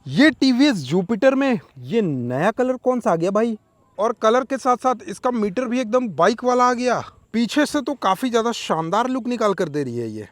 ये TVS Jupiter में ये नया कलर कौन सा आ गया भाई। और कलर के साथ साथ इसका मीटर भी एकदम बाइक वाला आ गया। पीछे से तो काफ़ी ज़्यादा शानदार लुक निकाल कर दे रही है ये।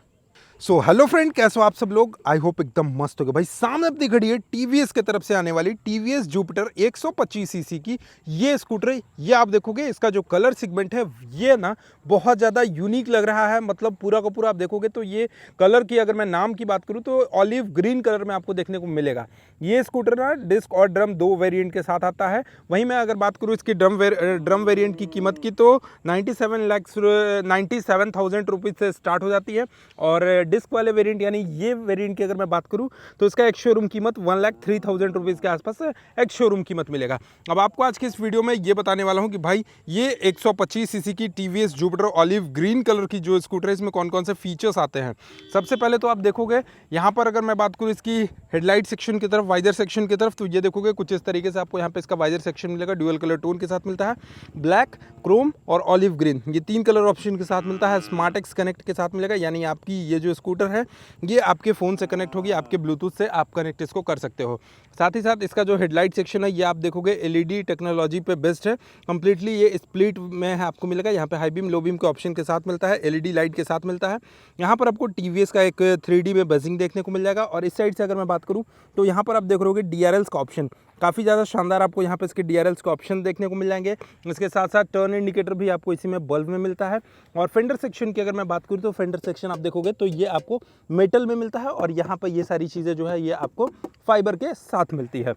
सो हेलो फ्रेंड, कैसे हो आप सब लोग। आई होप एकदम मस्त हो गए भाई। सामने अपनी खड़ी है टीवीएस की तरफ से आने वाली टीवीएस जुपिटर 125 सीसी की ये स्कूटर है। ये आप देखोगे इसका जो कलर सेगमेंट है ये ना बहुत ज़्यादा यूनिक लग रहा है। मतलब पूरा का पूरा आप देखोगे तो ये कलर की अगर मैं नाम की बात करूँ तो ऑलिव ग्रीन कलर में आपको देखने को मिलेगा। ये स्कूटर ना डिस्क और ड्रम दो वेरिएंट के साथ आता है। वहीं मैं अगर बात करूँ इसकी ड्रम वेरिएंट की कीमत की तो 97,97,000 रुपीज़ से स्टार्ट हो जाती है। और डिस्क वाले वेरिएंट यानी ये वेरिएंट की अगर मैं बात करूं तो इसका एक शोरूम कीमत 1,03,000 रुपीज़ के आसपास एक शोरूम कीमत मिलेगा। अब आपको आज की इस वीडियो में ये बताने वाला हूं कि भाई ये 125 सीसी की TVS Jupiter olive green colour की जो स्कूटर है इसमें कौन कौन से फीचर्स आते हैं। सबसे पहले तो आप देखोगे यहाँ पर अगर मैं बात करूँ इसकी हेडलाइट सेक्शन की तरफ, वाइजर सेक्शन की तरफ, तो ये देखोगे कुछ इस तरीके से आपको यहाँ पे इसका वाइजर सेक्शन मिलेगा। ड्यूअल कलर टोन के साथ मिलता है, ब्लैक, क्रोम और ऑलिव ग्रीन, ये तीन कलर ऑप्शन के साथ मिलता है। स्मार्ट एक्स कनेक्ट के साथ मिलेगा, यानी आपकी ये जो स्कूटर है ये आपके फ़ोन से कनेक्ट होगी, आपके ब्लूटूथ से आप कनेक्ट इसको कर सकते हो। साथ ही साथ इसका जो हेडलाइट सेक्शन है ये आप देखोगे एलईडी टेक्नोलॉजी पे बेस्ड है। कंप्लीटली ये स्प्लिट में है, आपको मिलेगा यहाँ पे हाई बीम लो बीम के ऑप्शन के साथ मिलता है, एलईडी लाइट के साथ मिलता है। यहाँ पर आपको टीवीएस का एक 3D में बजिंग देखने को मिल जाएगा। और इस साइड से अगर मैं बात करूँ तो यहाँ पर आप देख रहे होगे डीआरएल्स का ऑप्शन काफ़ी ज़्यादा शानदार आपको यहाँ पे इसके डीआरएल्स का ऑप्शन देखने को मिल जाएंगे। इसके साथ साथ टर्न इंडिकेटर भी आपको इसी में बल्ब में मिलता है। और फेंडर सेक्शन की अगर मैं बात करूँ तो फेंडर सेक्शन आप देखोगे तो ये आपको मेटल में मिलता है और यहाँ पर ये सारी चीज़ें जो है ये आपको फाइबर के साथ मिलती है।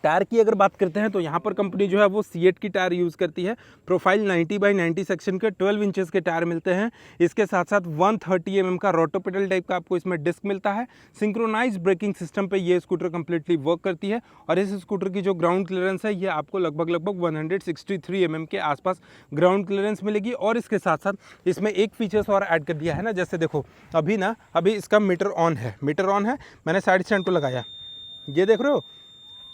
टायर की अगर बात करते हैं तो यहाँ पर कंपनी जो है वो सीएट की टायर यूज़ करती है। प्रोफाइल 90/90 सेक्शन के 12 इंचेस के टायर मिलते हैं। इसके साथ साथ 130 mm का रोटोपेडल टाइप का आपको इसमें डिस्क मिलता है। सिंक्रोनाइज ब्रेकिंग सिस्टम पे ये स्कूटर कंप्लीटली वर्क करती है। और इस स्कूटर की जो ग्राउंड क्लियरेंस है ये आपको लगभग 163 mm के आसपास ग्राउंड क्लियरेंस मिलेगी। और इसके साथ साथ इसमें एक फीचर्स और ऐड कर दिया है ना, जैसे देखो अभी इसका मीटर ऑन है, मैंने साइड स्टैंड को लगाया, ये देख रहे हो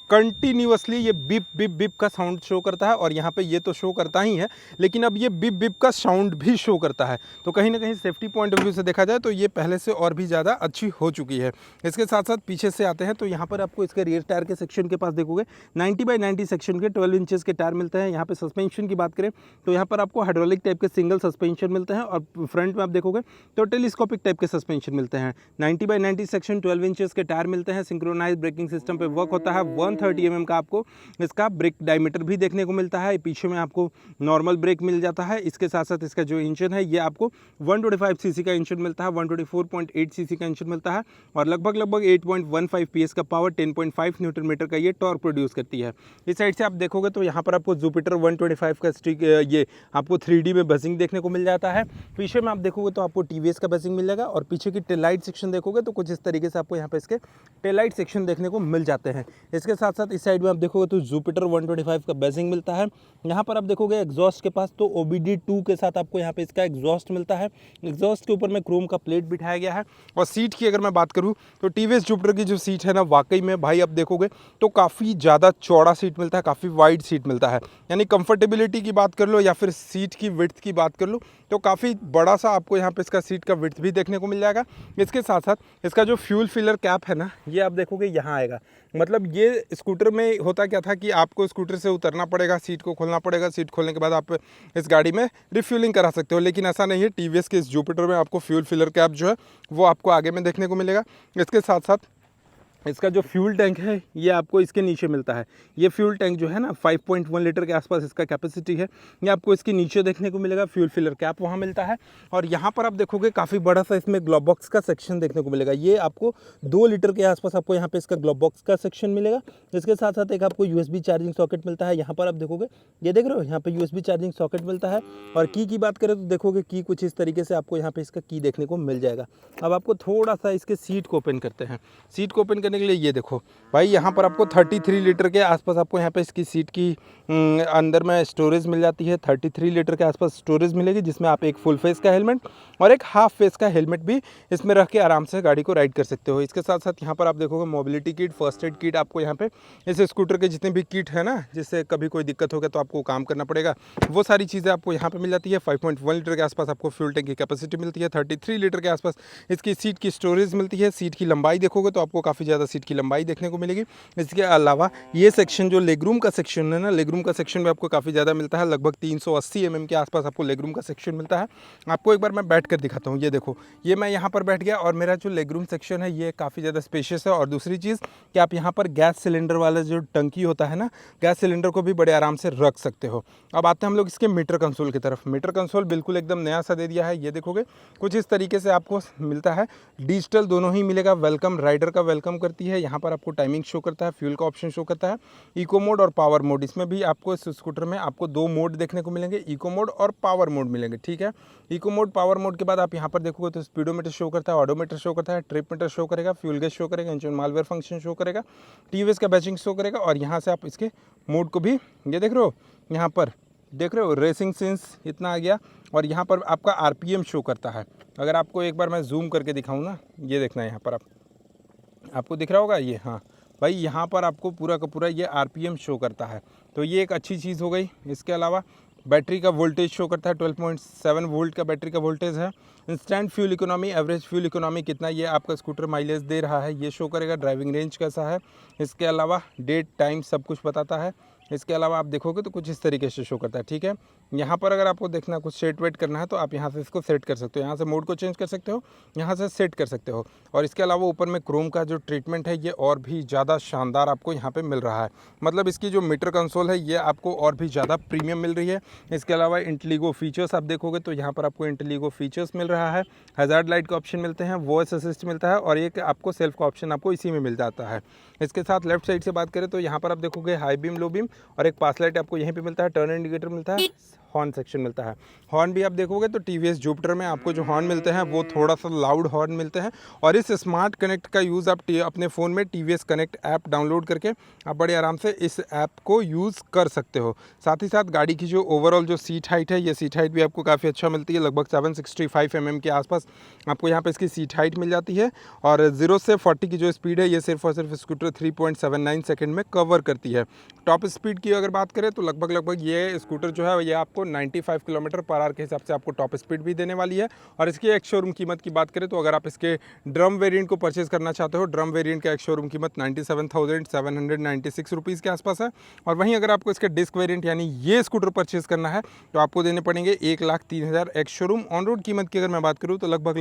कंटिन्यूअसली ये बिप बिप बिप का साउंड शो करता है। और यहाँ पे ये तो शो करता ही है लेकिन अब ये बिप बिप का साउंड भी शो करता है। तो कहीं ना कहीं सेफ्टी पॉइंट ऑफ व्यू से देखा जाए तो ये पहले से और भी ज़्यादा अच्छी हो चुकी है। इसके साथ साथ पीछे से आते हैं तो यहाँ पर आपको इसके रियर टायर के सेक्शन के पास देखोगे 90/90 सेक्शन के 12 इंचेस के टायर मिलते हैं। यहाँ पे सस्पेंशन की बात करें तो यहाँ पर आपको हाइड्रोलिक टाइप के सिंगल सस्पेंशन मिलते हैं। और फ्रंट में आप देखोगे तो टेलीस्कोपिक टाइप के सस्पेंशन मिलते हैं। 90/90 सेक्शन 12 इंचेस के टायर मिलते हैं। सिंक्रोनाइज ब्रेकिंग सिस्टम पे वर्क होता है। 130 mm का आपको इसका ब्रेक डायमीटर भी देखने को मिलता है। पीछे में आपको नॉर्मल ब्रेक मिल जाता है। इसके साथ साथ इसका जो इंजन है ये आपको 125 सीसी का इंजन मिलता है, 124.8 सीसी का इंजन मिलता है। और लगभग 8.15 PS का पावर, 10.5 न्यूटन मीटर का ये टॉर्क प्रोड्यूस करती है। इस साइड से आप देखोगे तो यहाँ पर आपको जुपिटर 125 का स्टिक ये आपको 3D में बजिंग देखने को मिल जाता है। पीछे में आप देखोगे तो आपको टीवीएस का बजिंग मिल जाएगा। और पीछे की टेलाइट सेक्शन देखोगे तो कुछ इस तरीके से आपको यहाँ पे इसके टेलाइट सेक्शन देखने को मिल जाते हैं। इसके साथ साथ इस साइड में आप देखोगे तो जुपिटर 125 का बेसिंग मिलता है। यहाँ पर आप देखोगे एग्जॉस्ट के पास तो OBD2 के साथ आपको यहाँ पे इसका एग्जॉस्ट मिलता है। एग्जॉस्ट के ऊपर में क्रोम का प्लेट बिठाया गया है। और सीट की अगर मैं बात करूँ तो टीवीएस जुपिटर की जो सीट है ना वाकई में भाई आप देखोगे तो काफ़ी ज़्यादा चौड़ा सीट मिलता है, काफ़ी वाइड सीट मिलता है। यानी कंफर्टेबिलिटी की बात कर लो या फिर सीट की विड्थ की बात कर लो तो काफ़ी बड़ा सा आपको यहाँ पे इसका सीट का विड्थ भी देखने को मिल जाएगा। इसके साथ साथ इसका जो फ्यूल फिलर कैप है ना ये आप देखोगे यहाँ आएगा। मतलब ये स्कूटर में होता क्या था कि आपको स्कूटर से उतरना पड़ेगा, सीट को खोलना पड़ेगा, सीट खोलने के बाद आप इस गाड़ी में रिफ्यूलिंग करा सकते हो। लेकिन ऐसा नहीं है, टीवीएस के इस जुपिटर में आपको फ्यूल फिलर कैप जो है वो आपको आगे में देखने को मिलेगा। इसके साथ साथ इसका जो फ्यूल टैंक है ये आपको इसके नीचे मिलता है। ये फ्यूल टैंक जो है ना 5.1 लीटर के आसपास इसका कैपेसिटी है, ये आपको इसके नीचे देखने को मिलेगा। फ्यूल फिलर कैप वहाँ मिलता है। और यहाँ पर आप देखोगे काफ़ी बड़ा सा इसमें ग्लोव बॉक्स का सेक्शन देखने को मिलेगा। ये आपको 2 लीटर के आसपास आपको यहाँ पे इसका ग्लोव बॉक्स का सेक्शन मिलेगा। इसके साथ साथ एक आपको USB चार्जिंग सॉकेट मिलता है। यहाँ पर आप देखोगे ये देख रहे हो यहाँ पे USB चार्जिंग सॉकेट मिलता है। और की बात करें तो देखोगे की कुछ इस तरीके से आपको यहाँ पे इसका की देखने को मिल जाएगा। अब आपको थोड़ा सा इसके सीट को ओपन करते हैं। सीट को ओपन करने के लिए ये देखो भाई यहाँ पर आपको 33 लीटर के आसपास आपको यहाँ पे इसकी सीट की अंदर में स्टोरेज मिल जाती है। 33 लीटर के आसपास स्टोरेज मिलेगी जिसमें आप एक फुल फेस का हेलमेट और एक हाफ फेस का हेलमेट भी इसमें रख के आराम से गाड़ी को राइड कर सकते हो। इसके साथ साथ यहाँ पर आप देखोगे mobility kit, first aid kit आपको यहाँ पे इस स्कूटर के जितने भी किट है ना जिससे कभी कोई दिक्कत हो गया तो आपको काम करना पड़ेगा, वो सारी चीज़ें आपको यहाँ पर मिल जाती है। 5.1 लीटर के आसपास आपको फ्यूल टैंक की कैपेसिटी मिलती है। 33 लीटर के आसपास इसकी सीट की स्टोरेज मिलती है। सीट की लंबाई देखोगे तो आपको काफ़ी ज़्यादा ज़्यादा सीट की लंबाई देखने को मिलेगी। इसके अलावा ये सेक्शन जो लेगरूम का सेक्शन है ना, लेगरूम का सेक्शन भी आपको काफ़ी ज़्यादा मिलता है, लगभग 380 mm के आसपास आपको लेगरूम का सेक्शन मिलता है। आपको एक बार मैं बैठ कर दिखाता हूँ। ये देखो, ये मैं यहाँ पर बैठ गया और मेरा जो लेगरूम सेक्शन है ये काफ़ी ज़्यादा स्पेशियस है। और दूसरी चीज़ कि आप यहाँ पर गैस सिलेंडर वाला जो टंकी होता है ना, गैस सिलेंडर को भी बड़े आराम से रख सकते हो। अब आते हैं हम लोग इसके मीटर कंसोल की तरफ। मीटर कंसोल बिल्कुल एकदम नया सा दे दिया है। ये देखोगे कुछ इस तरीके से आपको मिलता है, डिजिटल दोनों ही मिलेगा। वेलकम, राइडर का वेलकम करती है। यहाँ पर आपको टाइमिंग शो करता है, फ्यूल का ऑप्शन शो करता है, इको मोड और पावर मोड। इसमें भी आपको इस स्कूटर में आपको 2 मोड देखने को मिलेंगे, इको मोड और पावर मोड मिलेंगे, ठीक है। इको मोड, पावर मोड के बाद आप यहाँ पर देखोगे तो स्पीडोमीटर शो करता है, ऑडोमीटर शो करता है, ट्रिप मीटर शो करेगा, फ्यूल गेज शो करेगा, इंजन मालवेयर फंक्शन शो करेगा, टीवीएस का बैचिंग शो करेगा। और यहाँ से आप इसके मोड को भी ये देख रहे हो, यहाँ पर देख रहे हो रेसिंग सीन्स इतना आ गया। और यहाँ पर आपका आरपीएम शो करता है। अगर आपको एक बार मैं जूम करके दिखाऊँ ना, ये देखना यहाँ पर आपको दिख रहा होगा ये, हाँ भाई, यहाँ पर आपको पूरा का पूरा ये आरपीएम शो करता है। तो ये एक अच्छी चीज़ हो गई। इसके अलावा बैटरी का वोल्टेज शो करता है, 12.7 वोल्ट का बैटरी का वोल्टेज है। Instant fuel economy, average fuel economy कितना ये आपका स्कूटर माइलेज दे रहा है ये शो करेगा। ड्राइविंग रेंज कैसा है, इसके अलावा डेट टाइम सब कुछ बताता है। इसके अलावा आप देखोगे तो कुछ इस तरीके से शो करता है, ठीक है। यहाँ पर अगर आपको देखना कुछ सेट वेट करना है तो आप यहाँ से इसको सेट कर सकते हो, यहाँ से मोड को चेंज कर सकते हो, यहाँ से सेट कर सकते हो। और इसके अलावा ऊपर में क्रोम का जो ट्रीटमेंट है ये और भी ज़्यादा शानदार आपको यहाँ पे मिल रहा है। मतलब इसकी जो मीटर कंसोल है ये आपको और भी ज़्यादा प्रीमियम मिल रही है। इसके अलावा इंटेलिगो फीचर्स आप देखोगे तो यहाँ पर आपको इंटेलिगो फीचर्स मिल रहा है, हैज़ार्ड लाइट का ऑप्शन मिलते हैं, वॉइस असिस्ट मिलता है और एक आपको सेल्फ का ऑप्शन आपको इसी में मिल जाता है। इसके साथ लेफ्ट साइड से बात करें तो यहाँ पर आप देखोगे हाई बीम, लो बीम और एक पास लाइट आपको यहीं पे मिलता है, टर्न इंडिकेटर मिलता है, हॉर्न सेक्शन मिलता है। हॉर्न भी आप देखोगे तो टीवीएस जुपिटर में आपको जो हॉर्न मिलते हैं वो थोड़ा सा लाउड हॉर्न मिलते हैं। और इस स्मार्ट कनेक्ट का यूज़ आप अपने फ़ोन में टीवीएस कनेक्ट ऐप डाउनलोड करके आप बड़े आराम से इस ऐप को यूज़ कर सकते हो। साथ ही साथ गाड़ी की जो ओवरऑल जो सीट हाइट है, ये सीट हाइट भी आपको काफ़ी अच्छा मिलती है, लगभग 765 mm के आसपास आपको यहाँ पर इसकी सीट हाइट मिल जाती है। और 0 से 40 की जो स्पीड है ये सिर्फ और सिर्फ स्कूटर 3.79 सेकेंड में कवर करती है। टॉप स्पीड की अगर बात करें तो लगभग ये स्कूटर जो है ये आपको 95 किलोमीटर पर आवर के हिसाब से आपको टॉप स्पीड भी देने वाली है। और इसकी एक शोरूम कीमत की बात करें तो अगर आप इसके ड्रम वेरिएंट को परचेज करना चाहते हो, ड्रम वेरिएंट का एक शोरूम कीमत 97,796 रुपीज़ के आसपास है। और वहीं अगर आपको इसके डिस्क वेरिएंट यानी ये स्कूटर परचेज करना है तो आपको देने पड़ेंगे 1,03,000 एक्स शोरूम। ऑन रोड कीमत की अगर मैं बात करूँ तो लगभग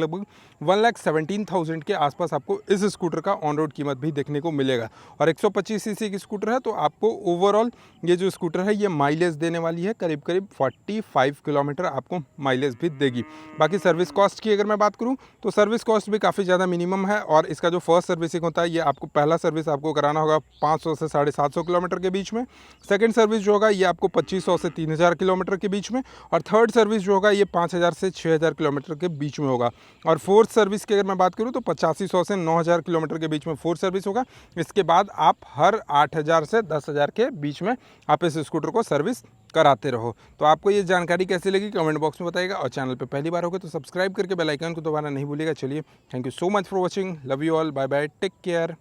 1,17,000 के आसपास आपको इस स्कूटर का ऑन रोड कीमत भी देखने को मिलेगा। और 125 सीसी की स्कूटर है तो आपको ओवरऑल ये जो स्कूटर है ये माइलेज देने वाली है, करीब 45 किलोमीटर आपको माइलेज भी देगी। बाकी सर्विस कॉस्ट की अगर मैं बात करूं तो सर्विस कॉस्ट भी काफ़ी ज़्यादा मिनिमम है। और इसका जो फर्स्ट सर्विसिंग होता है ये आपको पहला सर्विस आपको कराना होगा 500 से 750 किलोमीटर के बीच में। सेकंड सर्विस जो होगा ये आपको 2500 से 3000 किलोमीटर के बीच में। और थर्ड सर्विस जो होगा ये 5000 से 6000 किलोमीटर के बीच में होगा। और फोर्थ सर्विस की अगर मैं बात करूँ तो 8500 से 9000 किलोमीटर के बीच में फोर्थ सर्विस होगा। इसके बाद आप हर 8000 से 10,000 के बीच में आप इस स्कूटर को सर्विस कराते रहो। तो आपको ये जानकारी कैसी लगी कमेंट बॉक्स में बताइएगा। और चैनल पे पहली बार होगा तो सब्सक्राइब करके बेल आइकन को दबाना नहीं भूलिएगा। चलिए, thank you so much for watching, love you all, bye bye, take care.